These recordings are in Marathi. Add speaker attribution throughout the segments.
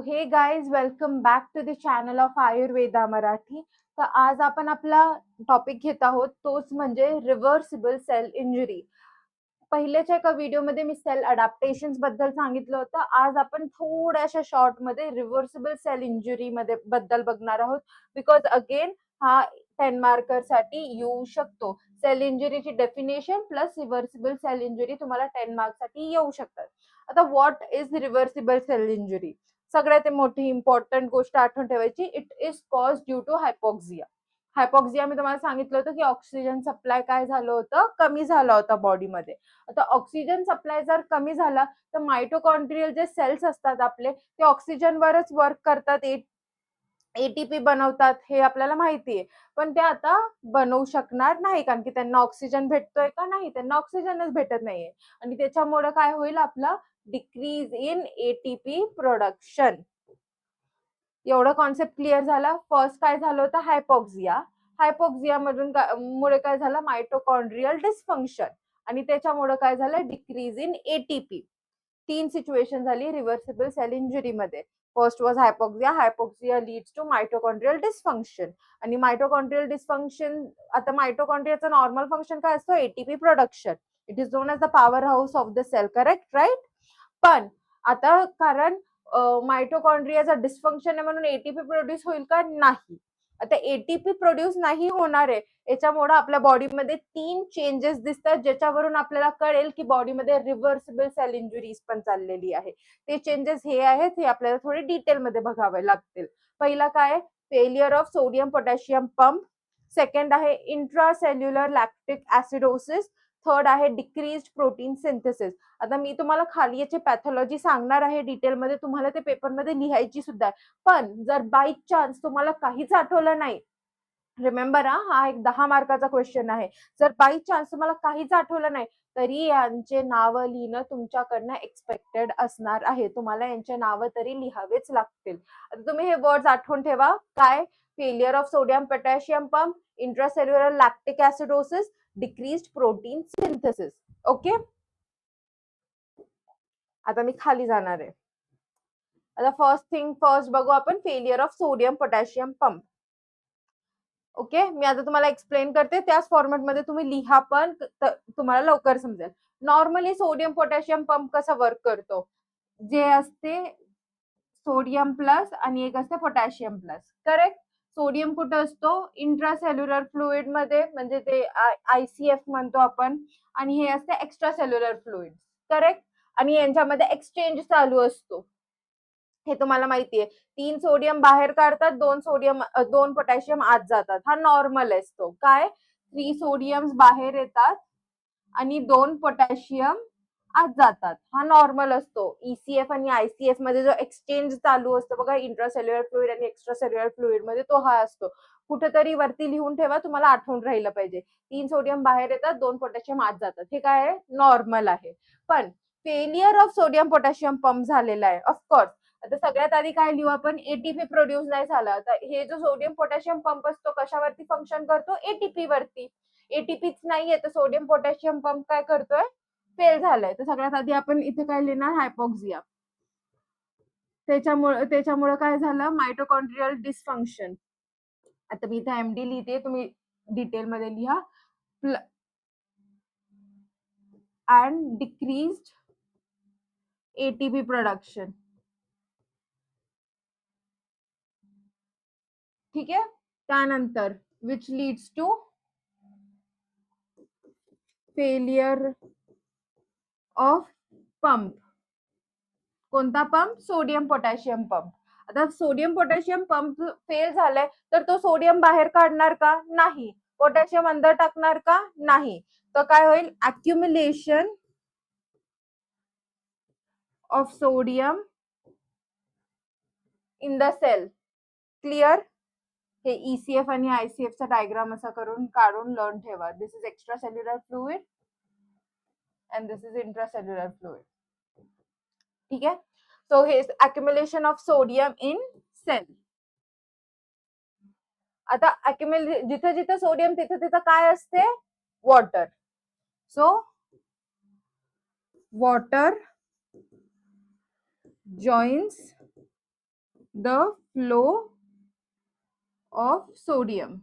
Speaker 1: हे guys welcome back to the channel of Ayurveda Marathi. तर आज आपण आपला टॉपिक घेत आहोत, तोच म्हणजे रिव्हर्सिबल सेल इंजुरी. पहिल्याच्या एका व्हिडिओमध्ये मी सेल अडॅप्टेशन्स बद्दल सांगितलं होतं. आज आपण थोड्याशा शॉर्ट मध्ये रिव्हर्सिबल सेल इंजुरी मध्ये बद्दल बघणार आहोत, बिकॉज अगेन हा 10 मार्कर साठी येऊ शकतो. सेल इंजुरीची definition plus reversible cell injury तुम्हाला 10 मार्क्स साठी येऊ शकतात. आता what is reversible cell injury? सगळ्यात मोठी इम्पॉर्टंट गोष्ट आठवण ठेवायची, it is cause due to hypoxia. Hypoxia मी तुम्हाला सांगितलं होतं की ऑक्सिजन सप्लाय काय झालं होतं, कमी झाला होता बॉडीमध्ये. आता ऑक्सिजन सप्लाय जर कमी झाला तर मायटोकॉन्ड्रियल जे सेल्स असतात आपले, ते ऑक्सिजनवरच वर्क करतात, एटीपी बनवतात, हे आपल्याला माहिती आहे. पण ते आता बनवू शकणार नाही, कारण की त्यांना ऑक्सिजन भेटतोय का? नाही, त्यांना ऑक्सिजनच भेटत नाहीये. आणि त्याच्यामुळे काय होईल, आपला डिक्रीज इन एटीपी प्रोडक्शन. एवढा कॉन्सेप्ट क्लिअर झाला. फर्स्ट काय झालं होतं, हायपॉक्सिया. हायपॉक्सिया मधून मुळे काय झालं, मायटोकॉन्ड्रियल डिस्फंक्शन. आणि त्याच्यामुळे काय झालं, डिक्रीज इन एटीपी. 3 सिच्युएशन झाली रिव्हर्सिबल सेल इंजुरी मध्ये. First was hypoxia. Hypoxia leads to mitochondrial dysfunction. आणि मायटोकॉन्ड्रियल डिस्फंक्शन, आता मायटोकॉन्ड्रियाचा नॉर्मल फंक्शन काय असतो, ATP production. It is known as the power house of the cell, correct, right? पण आता कारण मायटोकॉन्ड्रियाचा डिस्फंक्शन आहे म्हणून एटीपी प्रोड्यूस होईल का? नाही. आता एटीपी प्रोड्यूस नाही होणार आहे, याच्यामुळे आपल्या बॉडीमध्ये 3 चेंजेस दिसतात, ज्याच्यावरून आपल्याला कळेल की बॉडीमध्ये रिव्हर्सिबल सेल इंजुरीज पण चाललेली आहे. ते चेंजेस हे आहेत, हे आपल्याला थोडे डिटेलमध्ये बघावे लागतील. पहिला काय, failure of sodium potassium pump. Second आहे इंट्रासेल्युलर लॅक्टिक ऍसिडोसिस. थर्ड आहे डिक्रीज्ड प्रोटीन सिंथेसिस. आता मी तुम्हाला खाली याची पॅथॉलॉजी सांगणार आहे डिटेलमध्ये, तुम्हाला ते पेपरमध्ये लिहायची सुद्धा आहे. पण जर बाय चान्स तुम्हाला काहीच आठवलं नाही, रिमेंबर हा एक 10 मार्काचा क्वेश्चन आहे. जर बाय चान्स तुम्हाला काहीच आठवलं नाही, तरी यांचे नाव लिहिणं तुमच्याकडनं एक्सपेक्टेड असणार आहे. तुम्हाला यांचे नाव तरी लिहावेच लागतील. आता तुम्ही हे वर्ड्स आठवून ठेवा. काय, failure of sodium potassium pump, intracellular lactic acidosis, decreased protein synthesis. Okay, आता मी खाली जाणार आहे. आता फर्स्ट थिंग फर्स्ट बघू आपण, failure of sodium potassium pump. Okay, मी आता तुम्हाला एक्सप्लेन करते, त्याच फॉर्मॅटमध्ये तुम्ही लिहा, पण तुम्हाला लवकर समजेल. नॉर्मली सोडियम पोटॅशियम पंप कसा वर्क करतो, जे असते सोडियम प्लस आणि एक असते पोटॅशियम प्लस, करेक्ट? सोडियम कुठे असतो, इंट्रासेल्युलर फ्लुइड मध्ये, म्हणजे ते आयसीएफ म्हणतो आपण. आणि हे असते एक्स्ट्रा सेल्युलर फ्लुइड, करेक्ट? आणि यांच्यामध्ये एक्सचेंज चालू असतो, हे तुम्हाला माहितीये. 3 सोडियम बाहेर काढतात, 2 पोटॅशियम आत जातात. हा नॉर्मल असतो. काय, 3 सोडियम्स बाहेर येतात आणि 2 पोटॅशियम आत जातात, हा नॉर्मल असतो. ईसीएफ आणि आयसीएफ मध्ये जो एक्सचेंज चालू असतो बघा, इंट्रासेल्युलर फ्लुइड आणि एक्स्ट्रा सेल्युलर फ्लुइड मध्ये, तो हा असतो. कुठेतरी वरती लिहून ठेवा, तुम्हाला आठवून राहिलं पाहिजे. 3 सोडियम बाहेर येतात, 2 पोटॅशियम आत जातात, हे काय आहे, नॉर्मल आहे. पण failure of sodium potassium pump झालेला आहे, ऑफकोर्स. आता सगळ्यात आधी काय लिहू आपण, एटीपी प्रोड्यूस नाही झाला. तर हे जो सोडियम पोटॅशियम पंप असतो, कशावरती फंक्शन करतो, एटीपी वरती. एटीपीच नाहीये, तर सोडियम पोटॅशियम पंप काय करतोय, फेल झालाय. तर सगळ्यात आधी आपण इथे काय लिहिणार, हायपॉक्सिया. त्याच्यामुळे काय झालं, मायटोकॉन्ड्रियल डिस्फंक्शन. आता मी इथे एमडी लिहिते, तुम्ही डिटेलमध्ये लिहा. And decreased ATP production. ठीक आहे, त्यानंतर which leads to failure of pump. कोणता पंप, सोडियम पोटॅशियम पंप. आता सोडियम पोटॅशियम पंप फेल झालाय, तर तो सोडियम बाहेर काढणार का? नाही. पोटॅशियम अंदर टाकणार का? नाही. तर काय होईल, accumulation of sodium in the cell. Clear? हे ईसीएफ आणि आयसीएफ चा डायग्राम असा करून काढून लर्न ठेवा. This is extracellular fluid and this is intracellular fluid. ठीक आहे, सो हे accumulation of sodium in cell. आता जिथे जिथे सोडियम, तिथे तिथे काय असते, water. So water joins the flow of sodium.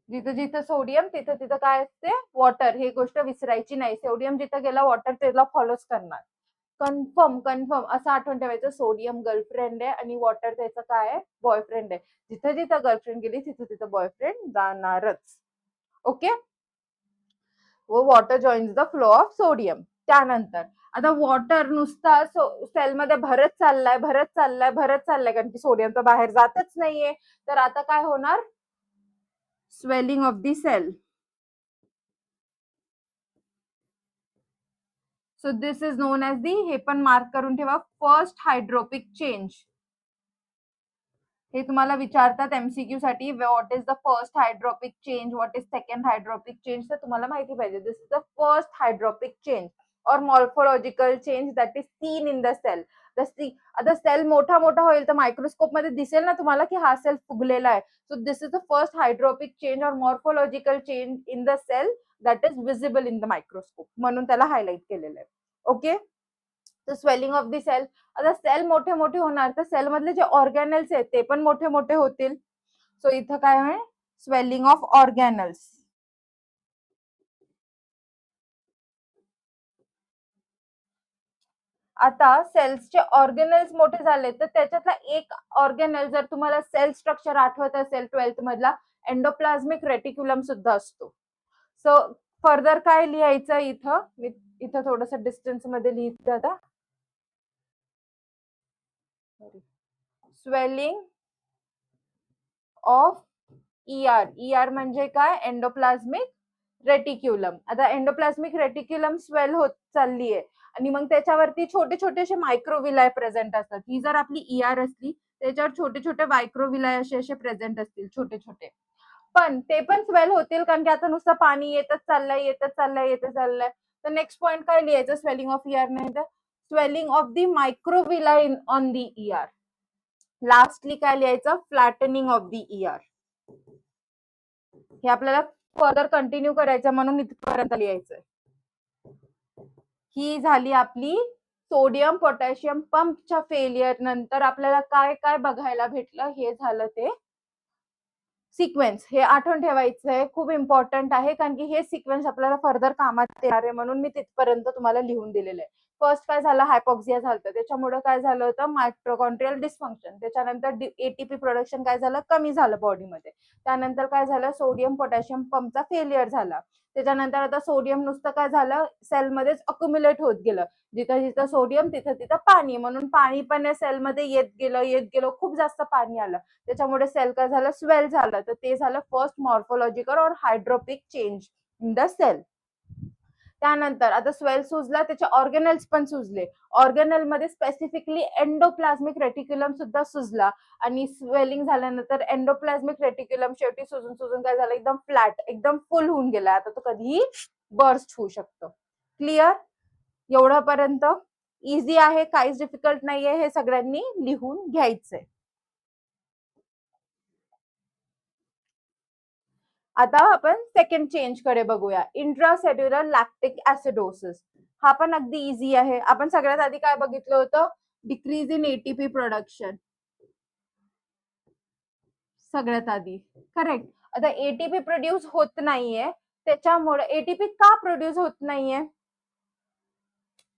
Speaker 1: जिथं जिथं सोडियम तिथं तिथं काय असते, वॉटर. ही गोष्ट विसरायची नाही. सोडियम जिथं गेला वॉटर त्याला फॉलोच करणार. कन्फर्म कन्फर्म असं आठवण ठेवायचं. सोडियम गर्लफ्रेंड आहे आणि वॉटर त्याचं काय आहे, बॉयफ्रेंड आहे. जिथं जिथं गर्लफ्रेंड गेली तिथं तिथं बॉयफ्रेंड जाणारच. ओके. व water joins the flow of sodium. त्यानंतर आता वॉटर नुसता सेलमध्ये भरत चाललाय भरत चाललाय भरत चाललाय, कारण की सोडियम तर बाहेर जातच नाहीये. तर आता काय होणार, swelling of the cell. So this is known as the, हे पण मार्क करून ठेवा, फर्स्ट हायड्रोपिक चेंज. हे तुम्हाला विचारतात एमसीक्यू साठी, what is the first hydropic change, what is second hydropic change, तर तुम्हाला माहिती पाहिजे. This is the first hydropic change और morphological change that is seen in the cell. आता सेल मोठा मोठा होईल तर मायक्रोस्कोप मध्ये दिसेल ना तुम्हाला की हा सेल फुगलेला आहे. So this is the first hydropic change और morphological change in the cell that is visible in the microscope, म्हणून त्याला हायलाइट केलेलं आहे. ओके. तर स्वेलिंग ऑफ द सेल. आता सेल मोठे मोठे होणार तर सेल मधले जे ऑर्गॅनल्स आहेत ते पण मोठे मोठे होतील. सो इथं काय आहे, स्वेलिंग ऑफ ऑर्गॅनल्स. आता सेल्सचे ऑर्गॅनल्स मोठे झाले तर त्याच्यातला एक ऑर्गॅनल, जर तुम्हाला सेल स्ट्रक्चर आठवत असेल 12th मधला, एंडोप्लाझ्मिक रेटिक्युलम सुद्धा असतो. सो फर्दर काय लिहायचं इथं, इथं थोडस डिस्टन्स मध्ये लिहित आता. Swelling of ER. ER म्हणजे काय, एंडोप्लाझ्मिक रेटिक्युलम. आता एंडोप्लाझ्मिक रेटिक्युलम स्वेल होत चालली आहे आणि मग त्याच्यावरती छोटे छोटेसे मायक्रोविलाय प्रेझेंट असतात. ही जर आपली ER असली त्याच्यावर छोटे छोटे मायक्रोविलाय असे प्रेझेंट असतील, छोटे छोटे. पण ते पण स्वेल होतील, कारण की आता नुसतं पाणी येतच चाललंय येतच चाललंय येतच चाललंय. तर नेक्स्ट पॉइंट काय लिहायचं स्वेलिंग ऑफ ER नाही तर swelling of the microvilli on the ER. Lastly काय लिहायचं, फ्लॅटनिंग ऑफ दी ER. हे आपल्याला फर्दर कंटिन्यू करायचं म्हणून इथपर्यंत लिहायचंय. ही झाली आपली सोडियम पोटॅशियम पंपच्या फेलियर नंतर आपल्याला काय काय बघायला भेटलं, हे झालं ते सिक्वेन्स. हे आठवण ठेवायचंय, खूप इम्पॉर्टंट आहे, कारण की हे सिक्वेन्स आपल्याला फर्दर कामात येणार आहे, म्हणून मी तिथपर्यंत तुम्हाला लिहून दिलेलं आहे. फर्स्ट काय झालं, हायपॉक्सिया झालं, त्याच्यामुळे काय झालं होतं, मायटोकॉन्ड्रियल डिस्फंक्शन. त्याच्यानंतर एटीपी प्रोडक्शन काय झालं, कमी झालं बॉडीमध्ये. त्यानंतर काय झालं, सोडियम पोटॅशियम पंपचा फेलियर झाला. त्याच्यानंतर आता सोडियम नुसतं काय झालं, सेलमध्येच अक्युम्युलेट होत गेलं. जिथं जिथं सोडियम तिथं तिथं पाणी, म्हणून पाणी पण सेलमध्ये येत गेलं खूप जास्त पाणी आलं. त्याच्यामुळे सेल काय झालं, स्वेल झालं. तर ते झालं फर्स्ट मॉर्फोलॉजिकल और हायड्रोपिक चेंज इन द सेल. त्यानंतर आता स्वेल सुजला, त्याचे ऑर्गेनल्स पण सुजले. ऑर्गेनल मध्ये स्पेसिफिकली एंडोप्लाझ्मिक रेटिक्युलम सुद्धा सुजला आणि स्वेलिंग झाल्यानंतर एंडोप्लाझ्मिक रेटिक्युलम शेवटी सुजून सुजून काय झालं, एकदम फ्लॅट, एकदम फुल होऊन गेला. आता तो कधीही बर्स्ट होऊ शकतो. क्लिअर? एवढ्यापर्यंत इझी आहे, काहीच डिफिकल्ट नाहीये. हे सगळ्यांनी लिहून घ्यायचंय. आता आपण सेकंड चेंज कडे बघूया, इंट्रासेल्युलर लॅक्टिक ऍसिडोसिस. हा पण अगदी इझी आहे. आपण सगळ्यात आधी काय बघितलं होतं, डिक्रीज इन एटीपी प्रोडक्शन. सगळ्यात आधी करेक्ट. आता एटीपी प्रोड्यूस होत नाहीये, त्याच्यामुळे एटीपी का प्रोड्यूस होत नाहीये,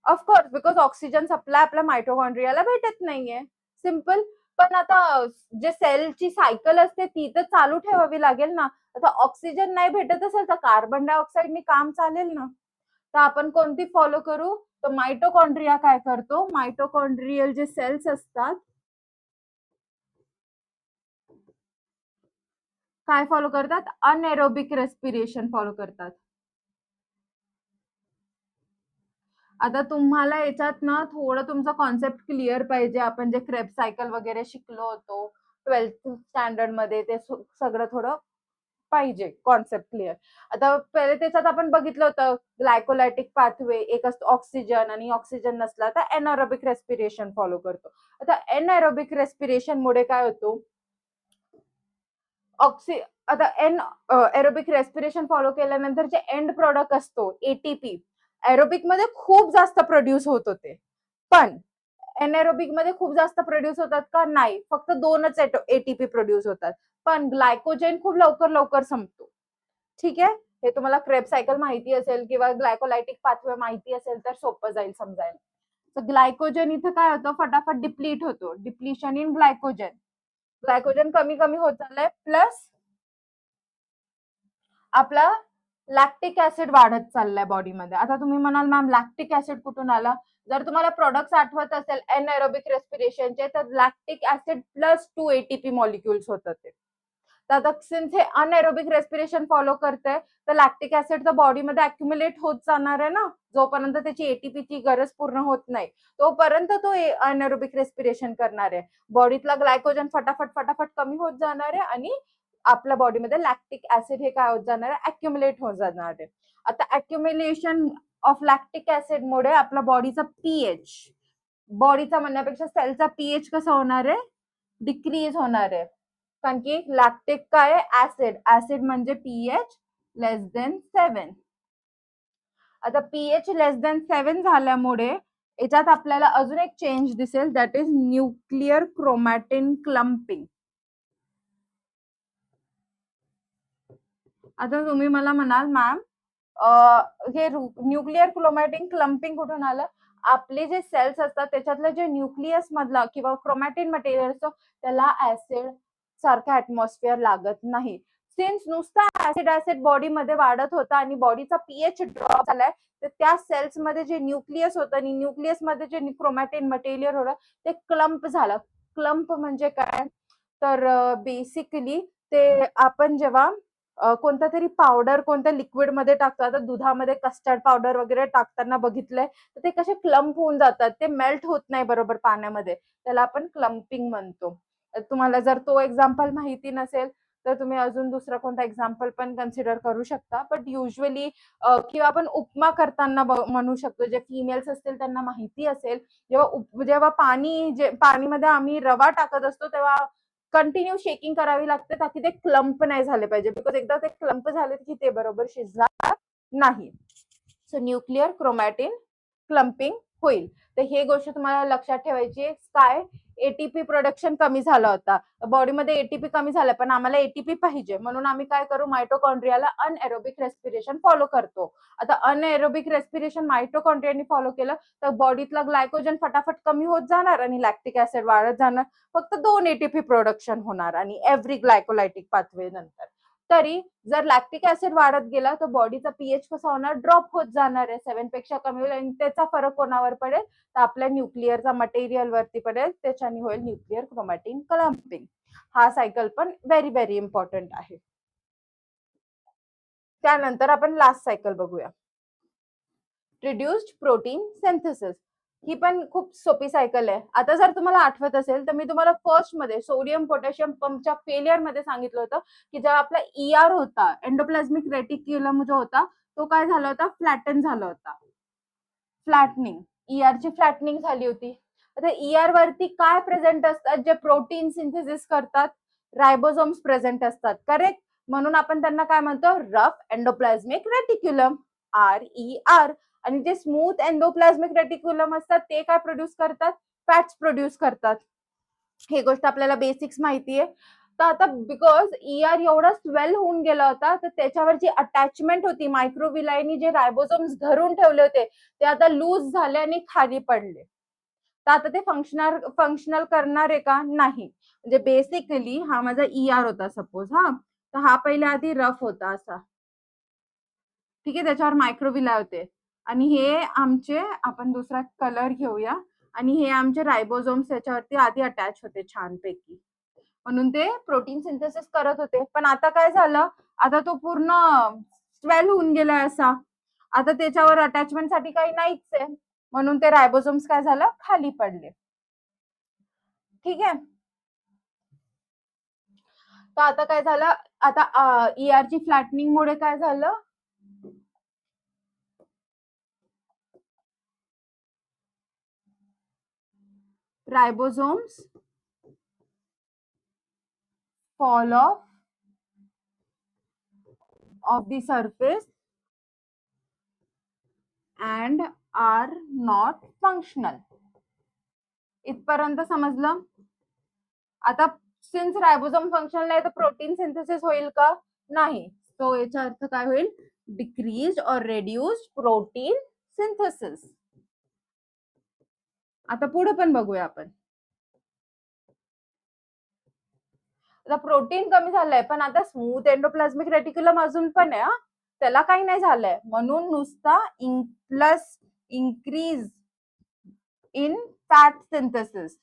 Speaker 1: ऑफकोर्स बिकॉज ऑक्सिजन सप्लाय आपल्या मायटोकॉन्ड्रियाला भेटत नाहीये. सिम्पल. पण आता जे सेलची सायकल असते ती तर चालू ठेवावी लागेल ना. आता ऑक्सिजन नाही भेटत असेल तर कार्बन डायऑक्साईडनी काम चालेल ना. तर आपण कोणती फॉलो करू, तर मायटोकॉन्ड्रिया काय करतो, मायटोकॉन्ड्रियल जे सेल्स असतात काय फॉलो करतात, अनएरोबिक रेस्पिरेशन फॉलो करतात. आता तुम्हाला याच्यात ना थोडं तुमचा कॉन्सेप्ट क्लिअर पाहिजे. आपण जे क्रेब सायकल वगैरे शिकलो होतो 12th स्टँडर्ड मध्ये, ते सगळं थोडं पाहिजे कॉन्सेप्ट क्लिअर. आता पहिले त्याच्यात आपण बघितलं होतं ग्लायकोलायटिक पाथवे, एक असतो ऑक्सिजन, आणि ऑक्सिजन नसला तर एनएरोबिक रेस्पिरेशन फॉलो करतो. आता एनएरोबिक रेस्पिरेशन मुळे काय होतो, आता एरोबिक रेस्पिरेशन फॉलो केल्यानंतर जे एंड प्रोडक्ट असतो एटीपी, एरोबिक मध्ये खूप जास्त प्रोड्यूस होत होते. पण एनएरोबिक मध्ये खूप जास्त प्रोड्यूस होतात का? नाही, फक्त 2च एटीपी प्रोड्यूस होतात. पण ग्लायकोजेन खूप लवकर लवकर संपतो. ठीक आहे, हे तुम्हाला क्रेब सायकल माहिती असेल किंवा ग्लायकोलायटिक पाथवे माहिती असेल तर सोपं जाईल समजायला. तर ग्लायकोजेन इथं काय होतं, फटाफट डिप्लीट होतो. Depletion in glycogen. ग्लायकोजेन कमी कमी होत चाललंय, प्लस आपला लॅक्टिक ऍसिड वाढत चाललाय बॉडीमध्ये. आता तुम्ही म्हणाल मॅम लॅक्टिक ऍसिड कुठून आला? जर तुम्हाला प्रोडक्ट्स आठवत असेल एनएरोबिक रेस्पिरेशनचे, तर lactic acid plus 2 ATP molecules होतं ते. तर आता सिन्स हे अनएरोबिक रेस्पिरेशन फॉलो करते, तर लॅक्टिक ऍसिड तर बॉडीमध्ये अक्युमुलेट होत जाणार आहे ना, जोपर्यंत त्याची एटीपीची गरज पूर्ण होत नाही तोपर्यंत तो अनएरोबिक रेस्पिरेशन करणार आहे. बॉडीतला ग्लायकोजन फटाफट फटाफट कमी होत जाणार आहे आणि आपल्या बॉडीमध्ये लॅक्टिक ऍसिड हे काय होत जाणार आहे, अक्युमुलेट होत जाणार आहे. आता अक्युमुलेशन ऑफ लॅक्टिक ऍसिड मुळे आपल्या बॉडीचा पीएच, बॉडीचा म्हणण्यापेक्षा सेलचा पीएच कसा होणार आहे, डिक्रीज होणार आहे. कारण की लॅक्टिक काय आहे, ऍसिड. ऍसिड म्हणजे पीएच लेस देन 7. आता पीएच लेस देन 7 झाल्यामुळे याच्यात आपल्याला अजून एक चेंज दिसेल, that is nuclear chromatin clumping. आता तुम्ही मला म्हणाल मॅम हे न्यूक्लिअर क्रोमॅटिन क्लम्पिंग कुठून आलं? आपले जे सेल्स असतात त्याच्यातलं जे न्यूक्लियस मधला किंवा क्रोमॅटिन मटेरियल असतो त्याला ऍसिड सारखं ऍटमॉस्फिअर लागत नाही. सिन्स नुसता ऍसिड बॉडीमध्ये वाढत होता आणि बॉडीचा पीएच ड्रॉप झालाय, तर त्या सेल्स मध्ये जे न्यूक्लियस होतं आणि न्यूक्लियस मध्ये जे क्रोमॅटिन मटेरियल होतं ते क्लम्प झालं. क्लम्प म्हणजे काय? तर बेसिकली ते आपण जेव्हा कोणता तरी पावडर कोणत्या लिक्विड मध्ये टाकतात, आता दुधामध्ये कस्टर्ड पावडर वगैरे टाकताना बघितलंय, तर ते कसे क्लम्प होऊन जातात, ते मेल्ट होत नाही बरोबर पाण्यामध्ये, त्याला आपण क्लम्पिंग म्हणतो. तुम्हाला जर तो एक्झाम्पल माहिती नसेल तर तुम्ही अजून दुसरा कोणता एक्झाम्पल पण कन्सिडर करू शकता. बट युजली किंवा आपण उपमा करताना म्हणू शकतो, जे फिमेल्स असतील त्यांना माहिती असेल, जेव्हा पाणीमध्ये आम्ही रवा टाकत असतो तेव्हा कंटिन्यू शेकिंग करावी लागते ताकी ते क्लम्प नाही झाले पाहिजे, बिकॉज एकदा ते क्लम्प झाले की ते बरोबर शिजणार नाही. सो न्यूक्लिअर क्रोमॅटिन क्लम्पिंग होईल. तर हे गोष्ट तुम्हाला लक्षात ठेवायची. काय एटीपी प्रोडक्शन कमी झाला होता बॉडीमध्ये, एटीपी कमी झालं पण आम्हाला एटीपी पाहिजे, म्हणून आम्ही काय करू, मायटोकॉन्ड्रियाला अनएरोबिक रेस्पिरेशन फॉलो करतो. आता अनएरोबिक रेस्पिरेशन मायटोकॉन्ड्रियानी फॉलो केलं तर बॉडीतला ग्लायकोजन फटाफट कमी होत जाणार आणि लॅक्टिक ऍसिड वाढत जाणार. फक्त 2 एटीपी प्रोडक्शन होणार आणि एव्हरी ग्लायकोलायटिक पाथवे नंतर. तरी जर लॅक्टिक ऍसिड वाढत गेला तर बॉडीचा पीएच कसा होणार, ड्रॉप होत जाणार आहे, 7 पेक्षा कमी होईल आणि त्याचा फरक कोणावर पडेल, तर आपल्या न्यूक्लिअरचा मटेरियल वरती पडेल, त्याच्याने होईल न्यूक्लिअर क्रोमॅटिन क्लम्पिंग. हा सायकल पण व्हेरी व्हेरी इम्पॉर्टंट आहे. त्यानंतर आपण लास्ट सायकल बघूया, रिड्युस्ड प्रोटीन सिंथेसिस. ही पण खूप सोपी सायकल आहे. आता जर तुम्हाला आठवत असेल तर मी तुम्हाला फर्स्ट मध्ये सोडियम पोटॅशियम पंपच्या फेलियर मध्ये सांगितलं होतं की जेव्हा आपला ईआर होता, एंडोप्लाझ्मिक रेटिक्युलम जो होता, तो काय झाला होता, फ्लॅटन झाला होता. फ्लॅटनिंग, ईआरची फ्लॅटनिंग झाली होती. आता ईआर वरती काय प्रेझेंट असतात, जे प्रोटीन सिंथेसिस करतात, रायबोझोम्स प्रेझेंट असतात, करेक्ट. म्हणून आपण त्यांना काय म्हणतो, रफ एंडोप्लाझ्मिक रेटिक्युलम, RER. आणि जे स्मूथ एंडोप्लाझ्मिक रेटिक्युलम असतात ते काय प्रोड्यूस करतात, फॅट्स प्रोड्यूस करतात. हे गोष्ट आपल्याला बेसिक्स माहितीये. तर आता बिकॉज ईआर एवढा स्वेल होऊन गेला होता, तर त्याच्यावर जी अटॅचमेंट होती मायक्रोविलायनी, जे रायबोझोम्स धरून ठेवले होते, ते आता लूज झाले आणि खाली पडले. तर आता ते फंक्शनल करणार आहे का, नाही. म्हणजे बेसिकली हा माझा ईआर होता सपोज, हा, तर हा पहिले आधी रफ होता असा, ठीक आहे, त्याच्यावर मायक्रोविलाय होते आणि हे आमचे, आपण दुसरा कलर घेऊया, आणि हे आमचे रायबोझोम्स याच्यावरती आधी अटॅच होते छानपैकी, म्हणून ते प्रोटीन सिंथेसिस करत होते. पण आता काय झालं, आता तो पूर्ण स्वेल होऊन गेलाय असा, आता त्याच्यावर अटॅचमेंट साठी काही नाहीच आहे, म्हणून ते रायबोझोम्स काय झालं, खाली पडले. ठीक आहे. तर आता काय झालं, आता ईआरची फ्लॅटनिंग मुळे काय झालं, ribosomes fall off of the surface and are not functional. इथपर्यंत समजलं? आता सिन्स रायबोसोम फंक्शनल आहे तर प्रोटीन सिंथेसिस होईल का? नाही. तो याचा अर्थ काय होईल? डिक्रीज और रेड्यूस्ड प्रोटीन सिंथेसिस. आता पुढे पण बघूया आपण. आता प्रोटीन कमी झालंय पण आता स्मूथ एंडोप्लाझ्मिक रेटिक्युलम अजून पण आहे. त्याला काही नाही झालंय म्हणून नुसता plus increase in fat synthesis.